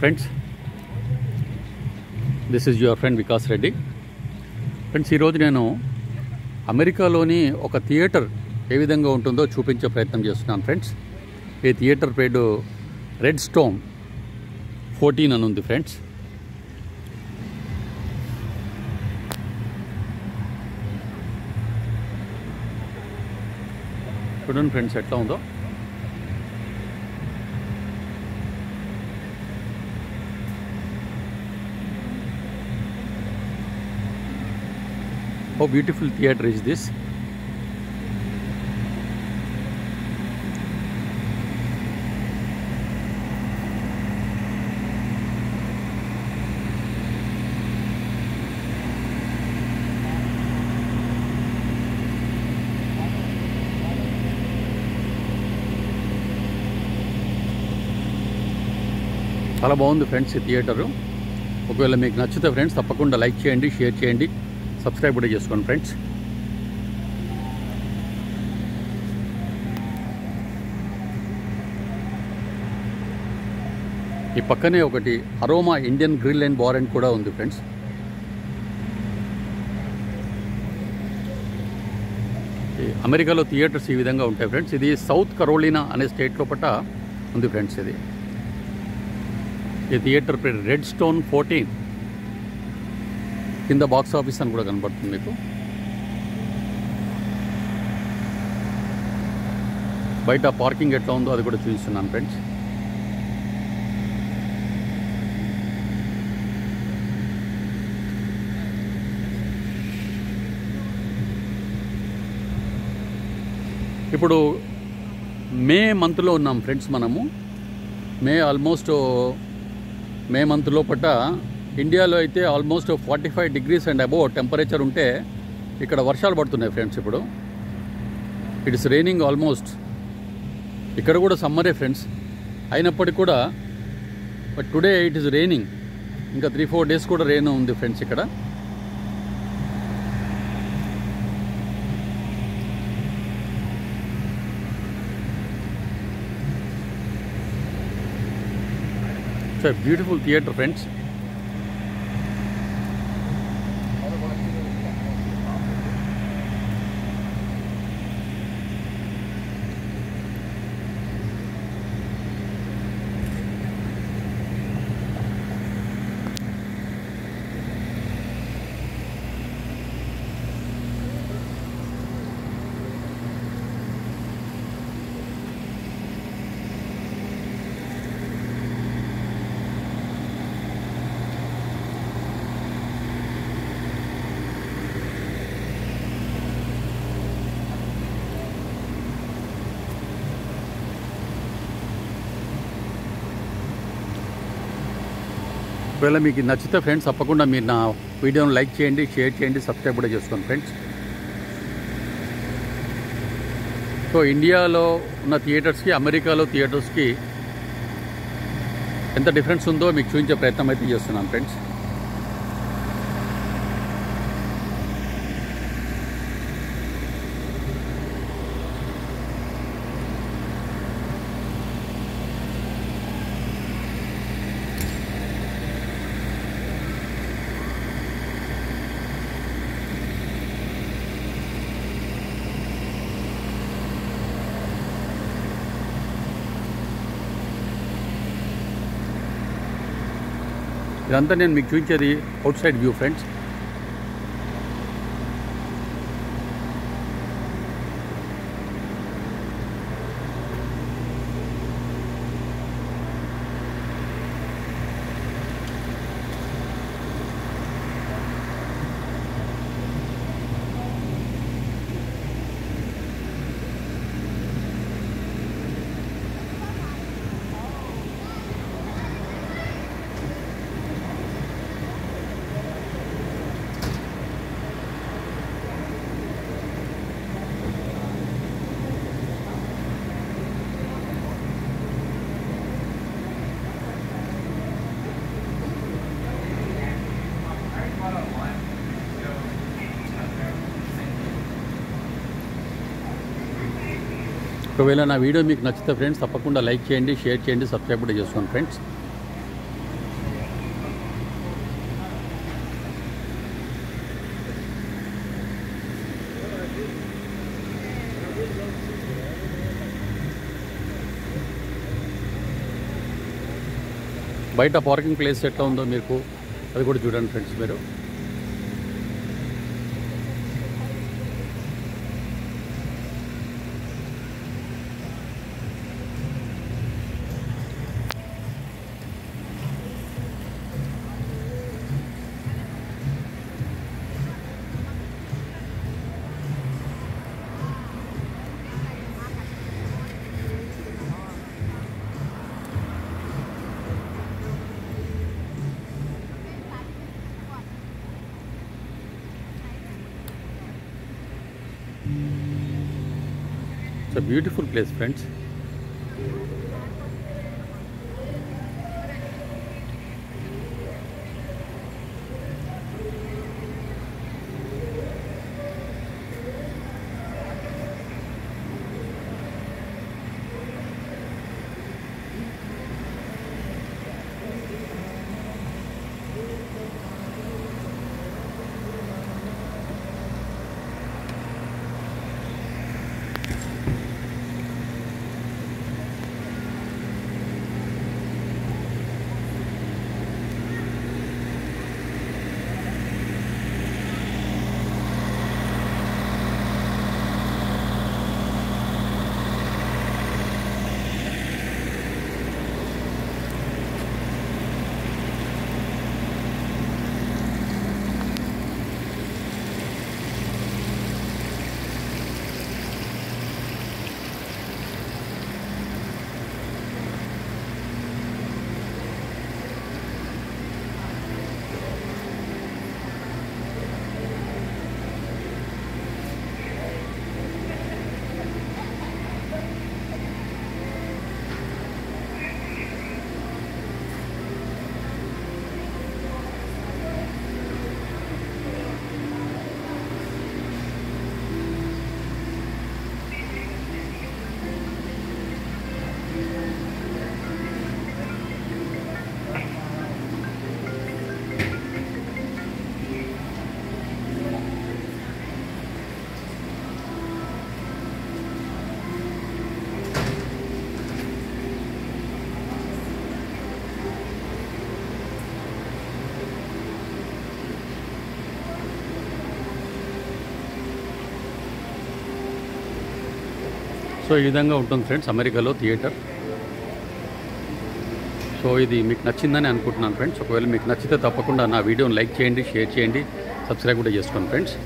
Friends, this is your friend Vikas Reddy. Friends, ఈరోజు నేను అమెరికాలోని ఒక థియేటర్ ఏ విధంగా ఉంటుందో చూపించే ప్రయత్నం చేస్తున్నాను. ఫ్రెండ్స్, ఈ థియేటర్ పేరు రెడ్ స్టోన్ 14 అని ఉంది. ఫ్రెండ్స్, చూడండి ఫ్రెండ్స్ ఎట్లా ఉందో. How beautiful theatre is this. చాలా బాగుంది ఫ్రెండ్స్ ఈ థియేటరు. ఒకవేళ మీకు నచ్చితే ఫ్రెండ్స్ తప్పకుండా లైక్ చేయండి, షేర్ చేయండి, సబ్స్క్రైబ్ కూడా చేసుకోండి ఫ్రెండ్స్. ఈ పక్కనే ఒకటి Aroma Indian Grill and Bar and కూడా ఉంది ఫ్రెండ్స్. అమెరికాలో థియేటర్స్ ఈ విధంగా ఉంటాయి ఫ్రెండ్స్. ఇది సౌత్ కరోలినా అనే స్టేట్ లోపల ఉంది ఫ్రెండ్స్. ఈ థియేటర్ పేరు రెడ్ స్టోన్ 14. కింద బాక్స్ ఆఫీస్ అని కూడా కనబడుతుంది మీకు. బయట పార్కింగ్ ఎట్లా ఉందో అది కూడా చూపిస్తున్నాను ఫ్రెండ్స్. ఇప్పుడు మే మంత్లో ఉన్నాం ఫ్రెండ్స్. మనము మే మంత్ లోపల ఇండియాలో అయితే almost 45 degrees and above temperature ఉంటే ఇక్కడ వర్షాలు పడుతున్నాయి ఫ్రెండ్స్. ఇప్పుడు ఇట్ ఇస్ రైనింగ్ ఆల్మోస్ట్. ఇక్కడ కూడా సమ్మరే ఫ్రెండ్స్ అయినప్పటికీ కూడా but today it is raining. ఇంకా 3-4 days కూడా రెయిన్ ఉంది ఫ్రెండ్స్ ఇక్కడ. It's a beautiful theatre friends. ఒకవేళ మీకు నచ్చితే ఫ్రెండ్స్ తప్పకుండా మీరు నా వీడియోని లైక్ చేయండి, షేర్ చేయండి, సబ్స్క్రైబ్ కూడా చేసుకోండి ఫ్రెండ్స్. సో ఇండియాలో ఉన్న థియేటర్స్కి అమెరికాలో థియేటర్స్కి ఎంత డిఫరెన్స్ ఉందో మీకు చూపించే ప్రయత్నం అయితే చేస్తున్నాను ఫ్రెండ్స్. ఇదంతా నేను మీకు చూపించేది అవుట్ సైడ్ వ్యూ ఫ్రెండ్స్. ఒకవేళ నా వీడియో మీకు నచ్చితే ఫ్రెండ్స్ తప్పకుండా లైక్ చేయండి, షేర్ చేయండి, సబ్స్క్రైబ్ కూడా చేసుకోండి ఫ్రెండ్స్. బయట పార్కింగ్ ప్లేస్ ఎట్లా ఉందో మీకు అది కూడా చూడండి ఫ్రెండ్స్ మీరు. It's a beautiful place, friends. So ఈ విధంగా ఉంటుంది ఫ్రెండ్స్ అమెరికాలో థియేటర్. సో ఇది మీకు నచ్చిందని అనుకుంటున్నాను ఫ్రెండ్స్. ఒకవేళ మీకు నచ్చితే తప్పకుండా నా వీడియోని లైక్ చేయండి, షేర్ చేయండి, సబ్స్క్రైబ్ కూడా చేసుకోండి ఫ్రెండ్స్.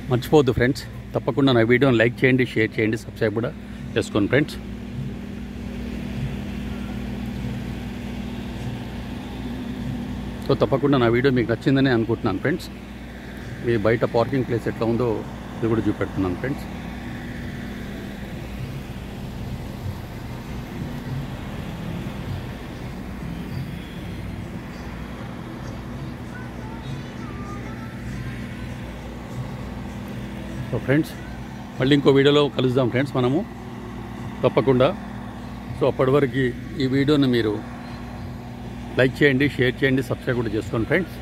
మర్చిపోవద్దు ఫ్రెండ్స్, తప్పకుండా నా వీడియోని లైక్ చేయండి, షేర్ చేయండి, సబ్స్క్రైబ్ కూడా చేసుకోండి ఫ్రెండ్స్. సో తప్పకుండా నా వీడియో మీకు నచ్చిందని అనుకుంటున్నాను ఫ్రెండ్స్. మీ బయట పార్కింగ్ ప్లేస్ ఎట్లా ఉందో ఇది కూడా చూపెడుతున్నాను ఫ్రెండ్స్. సో ఫ్రెండ్స్ మళ్ళీ ఇంకో వీడియోలో కలుద్దాం ఫ్రెండ్స్ మనము తప్పకుండా. సో అప్పటి వరకు ఈ వీడియోని మీరు లైక్ చేయండి, షేర్ చేయండి, సబ్స్క్రైబ్ కూడా చేసుకోండి friends.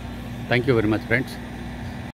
Thank you very much friends.